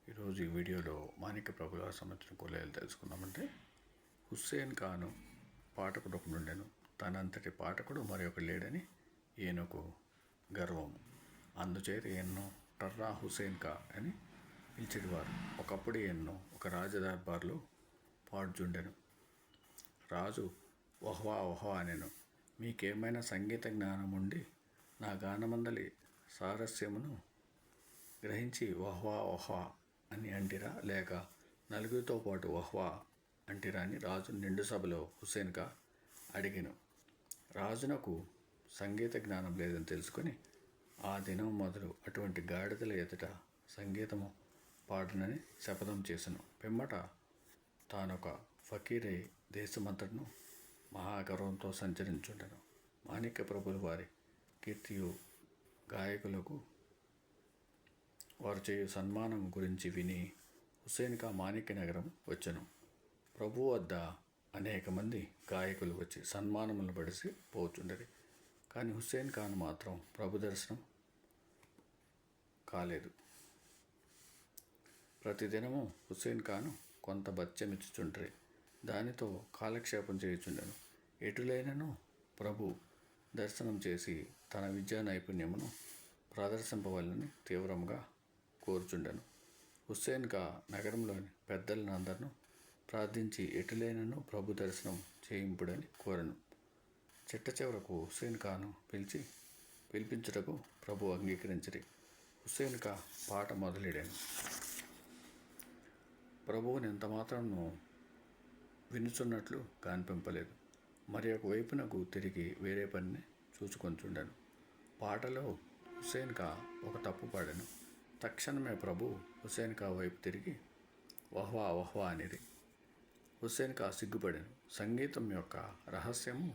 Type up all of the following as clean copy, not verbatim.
ఈరోజు ఈ వీడియోలో మాణిక్య ప్రభుల సంబంధించిన కొలేలు తెలుసుకుందామంటే హుస్సేన్ ఖాను పాఠకుడు ఒకడు ఉండెను. తనంతటి పాఠకుడు మరి ఒకడు లేడని ఈయనకు గర్వం. అందుచేత ఈయన్ను టర్రా హుస్సేన్ ఖా అని పిలిచేవారు. ఒకప్పుడు ఈయన్ను ఒక రాజదర్బార్లో పాడుచుండెను. రాజు వహ్వా వహ్వా అనెను. మీకేమైనా సంగీత జ్ఞానం ఉండి నా గానమందలి సారస్యమును గ్రహించి వహ్వా వహ్వా అని అంటిరా, లేక నలుగురితో పాటు వహ్వా అంటిరా అని రాజు నిండు సభలో హుస్సేన్ ఖా అడిగెను. రాజునకు సంగీత జ్ఞానం లేదని తెలుసుకొని ఆ దినం మొదలు అటువంటి గాడిదల ఎదుట సంగీతము పాడనని శపథం చేసెను. పిమ్మట తానొక ఫకీరై దేశమంతటను మహాగర్వంతో సంచరించుండెను. మాణిక్య ప్రభుల వారి కీర్తియు గాయకులకు వారు చేయు సన్మానం గురించి విని హుస్సేన్ ఖా మాణిక్య నగరం వచ్చెను. ప్రభువు వద్ద అనేక మంది గాయకులు వచ్చి సన్మానములను పడిసి పోచుండేది. కానీ హుస్సేన్ ఖాను మాత్రం ప్రభు దర్శనం కాలేదు. ప్రతిదినము హుస్సేన్ ఖాను కొంత బత్యమిచ్చుచుండ్రి. దానితో కాలక్షేపం చేయుచుండెను. ఎటులైనను ప్రభు దర్శనం చేసి తన విద్యా నైపుణ్యమును ప్రదర్శింపవలనని తీవ్రంగా కోరుచుండెను. హుస్సేన్ ఖా నగరంలోని పెద్దలందరినూ ప్రార్థించి ఎటులైనను ప్రభు దర్శనం చేయింపుడని కోరెను. చిట్ట చివరకు హుస్సేన్ ఖాను పిలిపించుటకు ప్రభు అంగీకరించిరి. హుస్సేన్ ఖా పాట మొదలెడెను. ప్రభువుని ఎంతమాత్రము వినుచున్నట్లు కనిపింపలేదు. మరి ఒక వైపునకు తిరిగి వేరే పనిని చూచుకొంచుండెను. పాటలో హుస్సేన్ ఖా ఒక తప్పు పాడెను. తక్షణమే ప్రభు హుస్సేన్ ఖా వైపు తిరిగి వహ్వా వహ్వా అనిరి. హుస్సేన్ ఖా సిగ్గుపడెను. సంగీతం యొక్క రహస్యము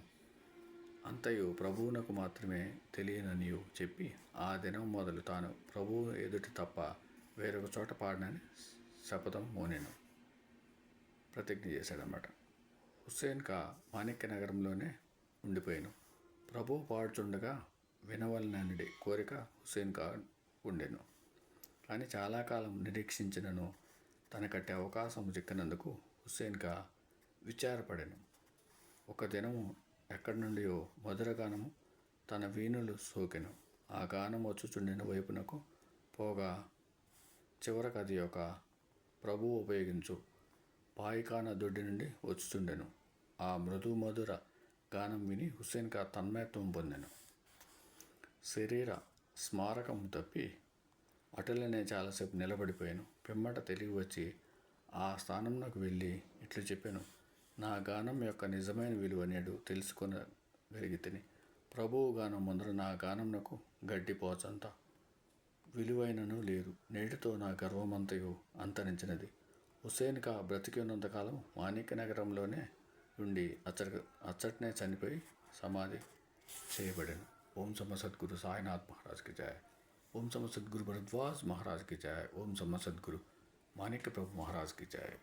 అంతయు ప్రభువునకు మాత్రమే తెలియననియు చెప్పి ఆ దినం మొదలు తాను ప్రభువు ఎదుటి తప్ప వేరొక చోట పాడనని శపథం మూనెను, ప్రతిజ్ఞ చేశాడనమాట. హుస్సేన్ ఖా మాణిక్య నగరంలోనే ఉండిపోయాను. ప్రభువు పాడుచుండగా వినవలనని కోరిక హుస్సేన్ ఖా ఉండెను. కానీ చాలా కాలం నిరీక్షించినను తనకట్టి అవకాశం చిక్కనందుకు హుస్సేన్ ఖా విచారపడెను. ఒక దినము ఎక్కడి నుండియో మధుర గానము తన వీణులు సోకెను. ఆ గానం వచ్చుచుండిన వైపునకు పోగా చివరకు అది ఒక ప్రభువు ఉపయోగించు పాయిఖానా దొడ్డి నుండి వచ్చుచుండెను. ఆ మృదు మధుర గానం విని హుస్సేన్ ఖా తన్మయత్వం పొందెను. శరీర స్మారకం తప్పి అటులనే చాలాసేపు నిలబడిపోయాను. పిమ్మట తెలివి వచ్చి ఆ స్థానంలోకి వెళ్ళి ఇట్లు చెప్పాను. నా గానం యొక్క నిజమైన విలువ నేడు తెలుసుకొనగలిగితిని. ప్రభువు గానం ముందర నా గానంనకు గడ్డిపోచంత విలువైనను లేదు. నేటితో నా గర్వమంతయు అంతరించినది. హుస్సేన్ ఖా బ్రతికి ఉన్నంతకాలం మాణిక్య నగరంలోనే ఉండి అచ్చటనే చనిపోయి సమాధి చేయబడెను. ఓం సమ సద్గురు సాయినాథ్ మహారాజ్కి జయ. ओम सम सद्गुरु भरद्वाज महाराज की जय. ओम सम सद्गुरु माणिक्य प्रभु महाराज की जय.